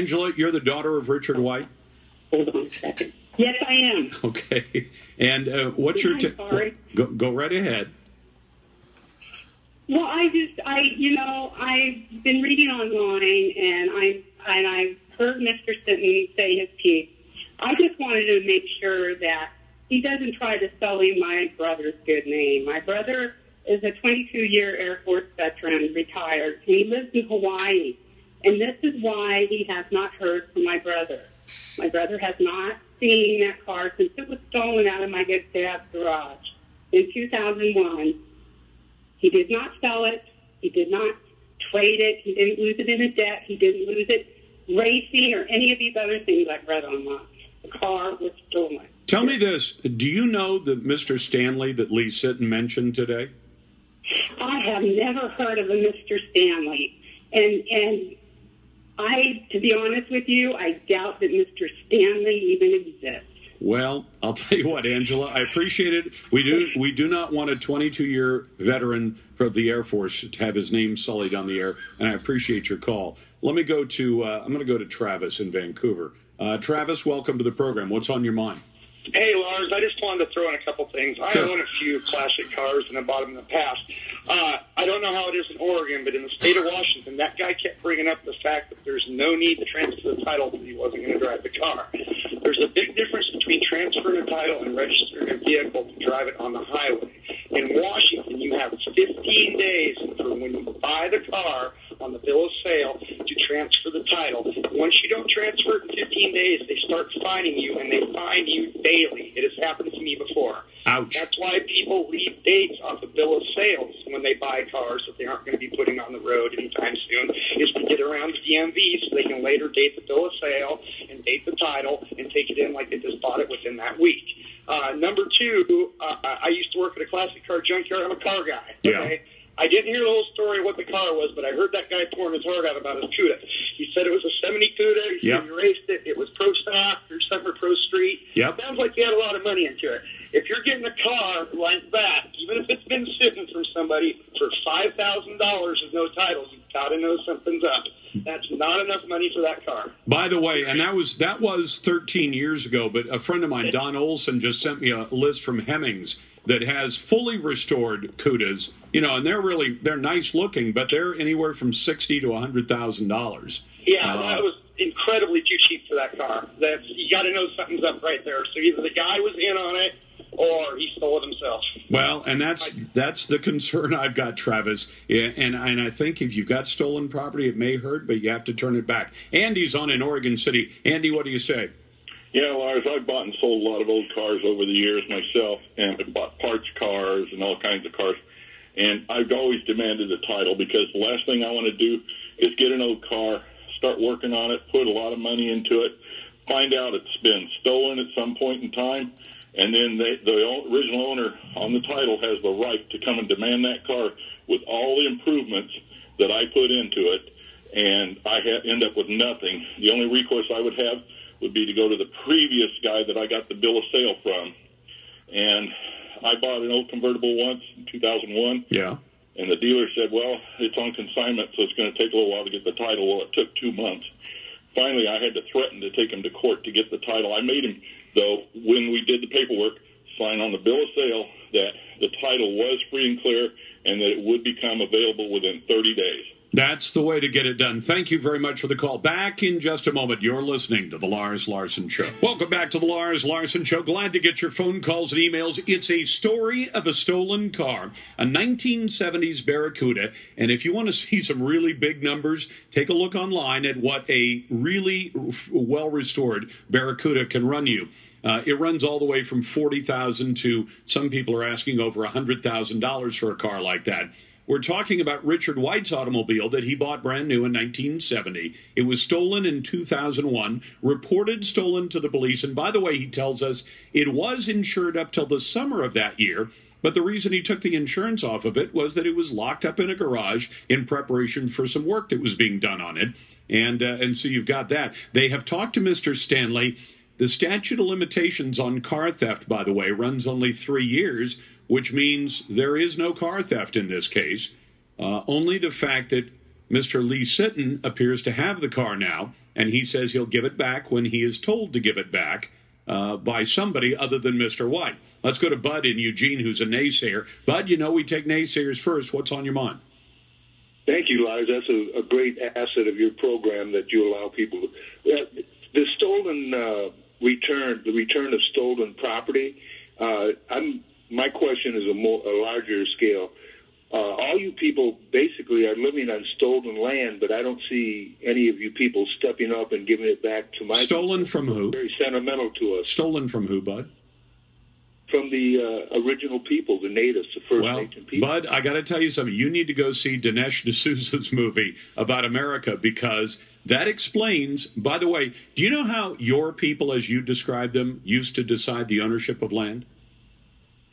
Angela, you're the daughter of Richard White? Hold on a second. Yes, I am. Okay. And what's your... Sorry. Go right ahead. Well, I've been reading online, and I've heard Mr. Sitton say his piece. I just wanted to make sure that he doesn't try to sully my brother's good name. My brother is a 22-year Air Force veteran, retired. He lives in Hawaii, and this is why he has not heard from my brother. My brother has not seen that car since it was stolen out of my good dad's garage in 2001. He did not sell it. He did not trade it. He didn't lose it in a debt. He didn't lose it racing or any of these other things I've read online. The car was stolen. Tell me this. Do you know that Mr. Stanley that Lee Sitton mentioned today? I have never heard of a Mr. Stanley. And to be honest with you, I doubt that Mr. Stanley even exists. Well, I'll tell you what, Angela, I appreciate it. We do not want a 22-year veteran from the Air Force to have his name sullied on the air, and I appreciate your call. Let me go to, I'm going to go to Travis in Vancouver. Travis, welcome to the program. What's on your mind? Hey, Lars, I just wanted to throw in a couple things. I own a few classic cars, and I bought them in the past. I don't know how it is in Oregon, but in the state of Washington, that guy kept bringing up the fact that there's no need to transfer the title because he wasn't going to drive the car. There's a big difference between transferring a title and registering a vehicle to drive it on the highway. In Washington, you have 15 days from when you buy the car on the bill of sale to transfer the title. Once you don't transfer it in 15 days, they start fining you, and they fine you daily. It has happened to me before. Ouch. That's why people leave dates off the bill of sales when they buy cars that they aren't going to be putting on the road anytime soon, is to get around the DMV so they can later date the bill of sale and date the title and take it in like they just bought it within that week. Number two, I used to work at a classic car junkyard. I'm a car guy. Okay? Yeah. I didn't hear the whole story of what the car was, but I heard that guy pouring his heart out about his Cuda. He said it was a 70 Cuda. He said he raced it. It was pro stock or summer pro street. Yep. Sounds like he had a lot of money into it. If you're getting a car like that, even if it's been sitting from somebody for $5,000 with no title, you've got to know something's up. That's not enough money for that car. By the way, and that was 13 years ago, but a friend of mine, Don Olson, just sent me a list from Hemmings that has fully restored Cudas, and they're nice looking, but they're anywhere from $60,000 to $100,000. Yeah, that was incredibly too cheap for that car. You got to know something's up right there. So either the guy was in on it, or he stole it himself. Well, and that's the concern I've got, Travis. Yeah, and I think if you've got stolen property, it may hurt, but you have to turn it back. Andy's on in Oregon City. Andy, what do you say? Yeah, Lars, I've bought and sold a lot of old cars over the years myself, and I've bought parts cars and all kinds of cars. And I've always demanded a title because the last thing I want to do is get an old car, start working on it, put a lot of money into it, find out it's been stolen at some point in time, and then the original owner on the title has the right to come and demand that car with all the improvements that I put into it, and I end up with nothing. The only recourse I would have would be to go to the previous guy that I got the bill of sale from. And I bought an old convertible once in 2001. Yeah. And the dealer said, well, it's on consignment, so it's going to take a little while to get the title. Well, it took 2 months. Finally, I had to threaten to take him to court to get the title. I made him, though, when we did the paperwork, sign on the bill of sale that the title was free and clear and that it would become available within 30 days. That's the way to get it done. Thank you very much for the call. Back in just a moment. You're listening to The Lars Larson Show. Welcome back to The Lars Larson Show. Glad to get your phone calls and emails. It's a story of a stolen car, a 1970s Barracuda. And if you want to see some really big numbers, take a look online at what a really well-restored Barracuda can run you. It runs all the way from $40,000 to some people are asking over $100,000 for a car like that. We're talking about Richard White's automobile that he bought brand new in 1970. It was stolen in 2001, reported stolen to the police. And by the way, he tells us it was insured up till the summer of that year. But the reason he took the insurance off of it was that it was locked up in a garage in preparation for some work that was being done on it. And so you've got that. They have talked to Mr. Stanley. The statute of limitations on car theft, by the way, runs only 3 years, which means there is no car theft in this case. Only the fact that Mr. Lee Sitton appears to have the car now, and he says he'll give it back when he is told to give it back by somebody other than Mr. White. Let's go to Bud in Eugene, who's a naysayer. Bud, you know we take naysayers first. What's on your mind? Thank you, Lars. That's a great asset of your program that you allow people to. The stolen the return of stolen property. My question is a larger scale. All you people basically are living on stolen land, but I don't see any of you people stepping up and giving it back to my Stolen people. From who? Very sentimental to us. Stolen from who, Bud? From the original people, the natives, the First Nation people. Bud, I got to tell you something. You need to go see Dinesh D'Souza's movie about America, because that explains, by the way, do you know how your people, as you described them, used to decide the ownership of land?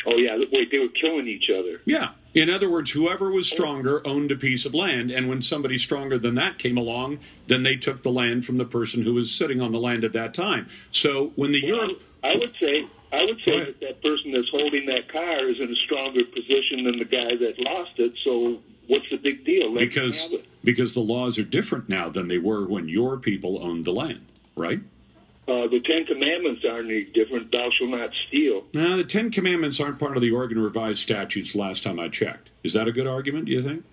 Oh, yeah. Wait, they were killing each other. Yeah. In other words, whoever was stronger owned a piece of land, and when somebody stronger than that came along, then they took the land from the person who was sitting on the land at that time. So when the I would say that person that's holding that car is in a stronger position than the guy that lost it. So what's the big deal? Because the laws are different now than they were when your people owned the land, right? The Ten Commandments aren't any different. Thou shalt not steal. No, the Ten Commandments aren't part of the Oregon Revised Statutes last time I checked. Is that a good argument, do you think?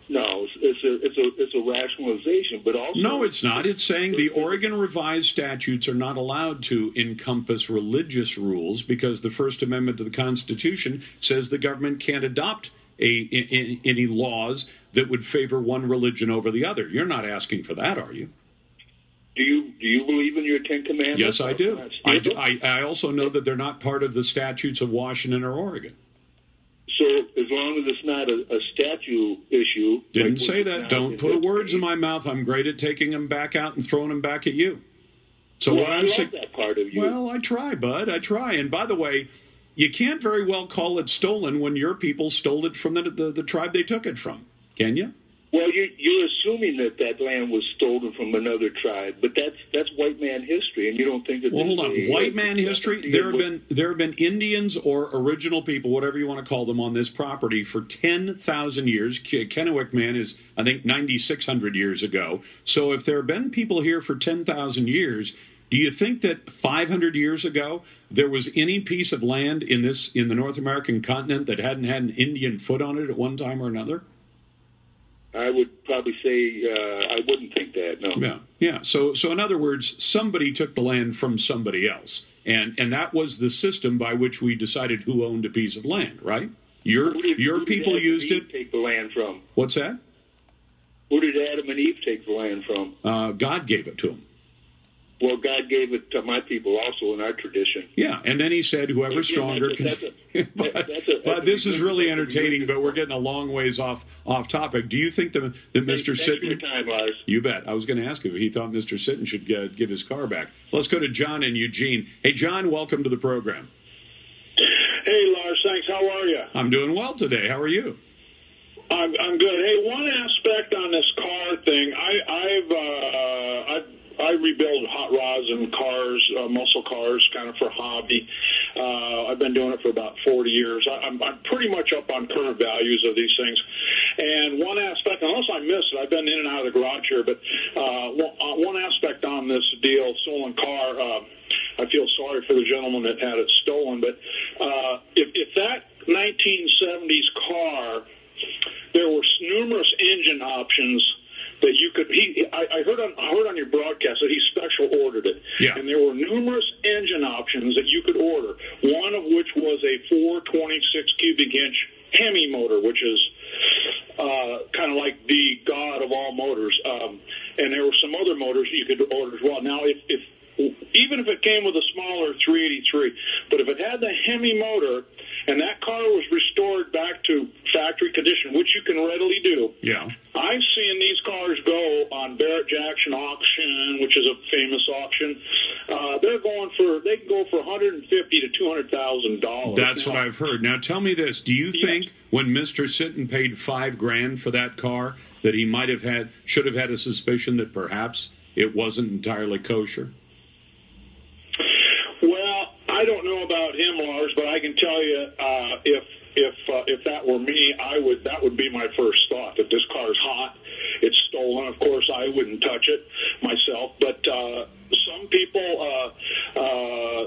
No, it's a rationalization, but also... No, it's not. It's saying the Oregon Revised Statutes are not allowed to encompass religious rules because the First Amendment to the Constitution says the government can't adopt any laws that would favor one religion over the other. You're not asking for that, are you? Do you believe in your Ten Commandments? Yes, I do. I also know that they're not part of the statutes of Washington or Oregon. So as long as it's not a statute issue... Didn't say that. Don't put words in my mouth. I'm great at taking them back out and throwing them back at you. So well, I love that part of you. Well, I try, Bud. I try. And by the way, you can't very well call it stolen when your people stole it from the tribe they took it from. Can you? Well, you're assuming that land was stolen from another tribe, but that's white man history, and you don't think that... Well, hold on. White man history? There have been Indians or original people, whatever you want to call them, on this property for 10,000 years. Kennewick man is, I think, 9,600 years ago. So if there have been people here for 10,000 years, do you think that 500 years ago there was any piece of land in the North American continent that hadn't had an Indian foot on it at one time or another? I would probably say I wouldn't think that, no. Yeah. So in other words, somebody took the land from somebody else, and that was the system by which we decided who owned a piece of land, right? Your people used it. Take the land from? What's that? Who did Adam and Eve take the land from? God gave it to them. Well, God gave it to my people also in our tradition. Yeah, and then he said, whoever's stronger can... But this is really entertaining, but we're getting a long ways off topic. Do you think that Mr. Sitton... Thanks for your time, Lars. You bet. I was going to ask if he thought Mr. Sitton should give his car back. Let's go to John in Eugene. Hey, John, welcome to the program. Hey, Lars, thanks. How are you? I'm doing well today. How are you? I'm good. Hey, one aspect on this car thing, I rebuild hot rods and cars, muscle cars, kind of for hobby. I've been doing it for about 40 years. I'm pretty much up on current values of these things. And one aspect, unless I miss it, I've been in and out of the garage here, but one aspect on this deal, stolen car, I feel sorry for the gentleman that had it stolen, but if that 1970s car, there were numerous engine options that you could. I heard on your broadcast that he special ordered it, yeah. And there were numerous engine options that you could order. One of which was a 426 cubic inch Hemi motor, which is kind of like the god of all motors. And there were some other motors you could order as well. Now, even if it came with a smaller 383, but if it had the Hemi motor and that car was restored back to factory condition, which you can readily do. Yeah. I've seen these cars go on Barrett Jackson auction, which is a famous auction. They can go for $150,000 to $200,000. That's what I've heard. Now tell me this: do you think when Mr. Sitton paid $5,000 for that car that he should have had a suspicion that perhaps it wasn't entirely kosher? I don't know about him, Lars, but I can tell you, if that were me, that would be my first thought. That this car is hot, it's stolen. Of course, I wouldn't touch it myself, but some people,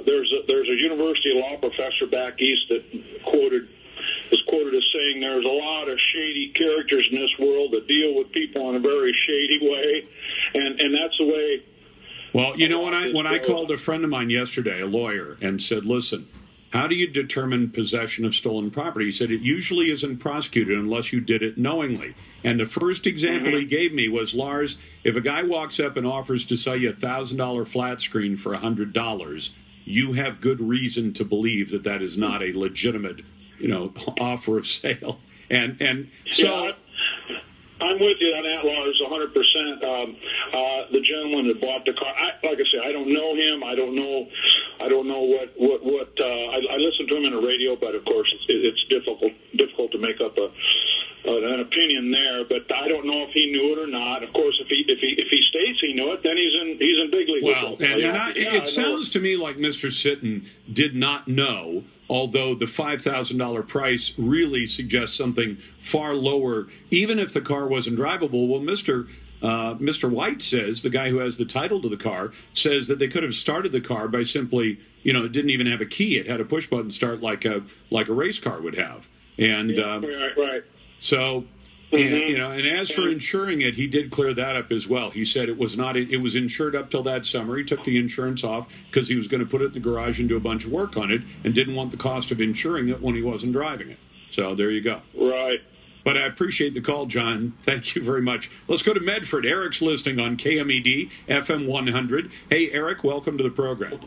there's a university law professor back east that is quoted as saying there's a lot of shady characters in this world that deal with people in a very shady way, and that's the way. Well, you know, when I called a friend of mine yesterday, a lawyer, and said, listen, how do you determine possession of stolen property? He said it usually isn't prosecuted unless you did it knowingly. And the first example he gave me was, Lars, if a guy walks up and offers to sell you a $1,000 flat screen for $100, you have good reason to believe that that is not a legitimate, offer of sale. And so... Yeah, I'm with you on that, Lars, 100%. The gentleman that bought the car, like I say, I don't know him. I don't know what. I listen to him in the radio, but of course it's difficult to make up an opinion there. But I don't know if he knew it or not. Of course, if he states he knew it, then he's in big league. Well, it sounds to me like Mr. Sitton did not know. Although the $5,000 price really suggests something far lower, even if the car wasn't drivable. Well, Mr. White says, the guy who has the title to the car, says that they could have started the car by simply, it didn't even have a key. It had a push button start like a race car would have. And right. So, and as for insuring it, he did clear that up as well. He said it was insured up till that summer. He took the insurance off because he was going to put it in the garage and do a bunch of work on it and didn't want the cost of insuring it when he wasn't driving it. So there you go. Right. But I appreciate the call, John. Thank you very much. Let's go to Medford. Eric's listening on KMED FM 100. Hey, Eric, welcome to the program.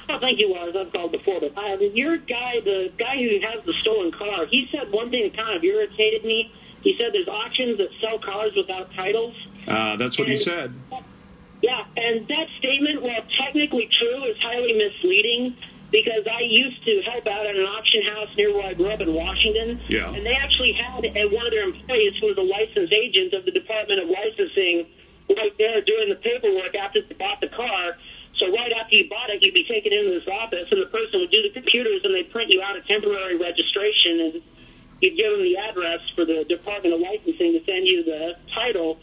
Oh, thank you, Lars. I've called before, but the guy who has the stolen car, he said one thing that kind of irritated me. He said there's auctions that sell cars without titles. That's what he said. Yeah, and that statement, while technically true, is highly misleading because I used to help out at an auction house near where I grew up in Washington. Yeah. And they actually had one of their employees who was a licensed agent of the Department of Licensing right there doing the paperwork after they bought the car. So right after you bought it, you'd be taken into this office, and the person would do the computers, and they'd print you out a temporary registration, and you'd give them the address for the Department of Licensing to send you the title.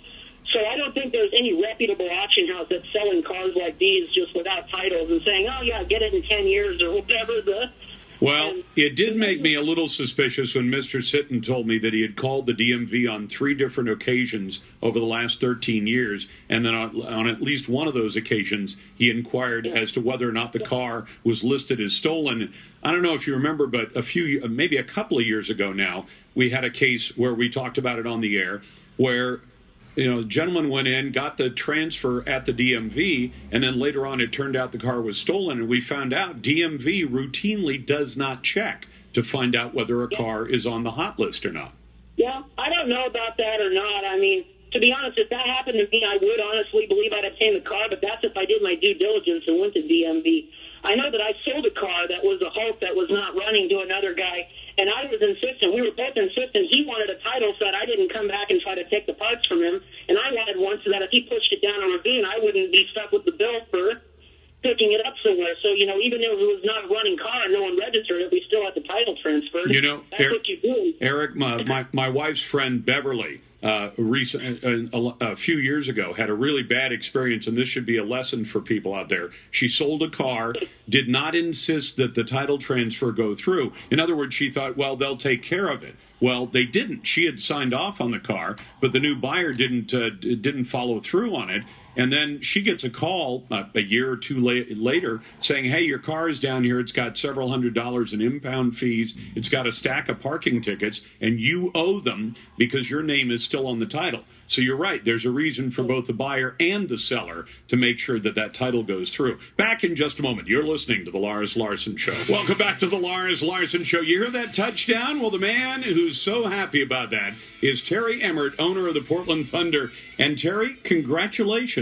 So I don't think there's any reputable auction house that's selling cars like these just without titles and saying, oh, yeah, get it in 10 years or whatever. Well, it did make me a little suspicious when Mr. Sitton told me that he had called the DMV on 3 different occasions over the last 13 years, and then on at least one of those occasions, he inquired as to whether or not the car was listed as stolen. I don't know if you remember, but maybe a couple of years ago now, we had a case where we talked about it on the air, where the gentleman went in, got the transfer at the DMV, and then later on it turned out the car was stolen, and we found out DMV routinely does not check to find out whether a car is on the hot list or not. Yeah, I don't know about that or not. I mean, to be honest, if that happened to me, I would honestly believe I'd obtain the car, but that's if I did my due diligence and went to DMV. I know that I sold a car that was a Hulk that was not running to another guy, and I was insistent. We were both insistent. He wanted a title so that I didn't come back and try to take the parts from him, and I wanted one so that if he pushed it down a ravine, I wouldn't be stuck with the bill for picking it up somewhere. So, even though it was not a running car and no one registered it, we still had the title transferred. That's what you do. Eric, my wife's friend Beverly, a few years ago, had a really bad experience, and this should be a lesson for people out there. She sold a car, did not insist that the title transfer go through. In other words, she thought, well, they'll take care of it. Well, they didn't. She had signed off on the car, but the new buyer didn't follow through on it. And then she gets a call a year or two later saying, hey, your car is down here. It's got several $100s in impound fees. It's got a stack of parking tickets, and you owe them because your name is still on the title. So you're right. There's a reason for both the buyer and the seller to make sure that that title goes through. Back in just a moment. You're listening to The Lars Larson Show. Welcome back to The Lars Larson Show. You hear that touchdown? Well, the man who's so happy about that is Terry Emmert, owner of the Portland Thunder. And Terry, congratulations.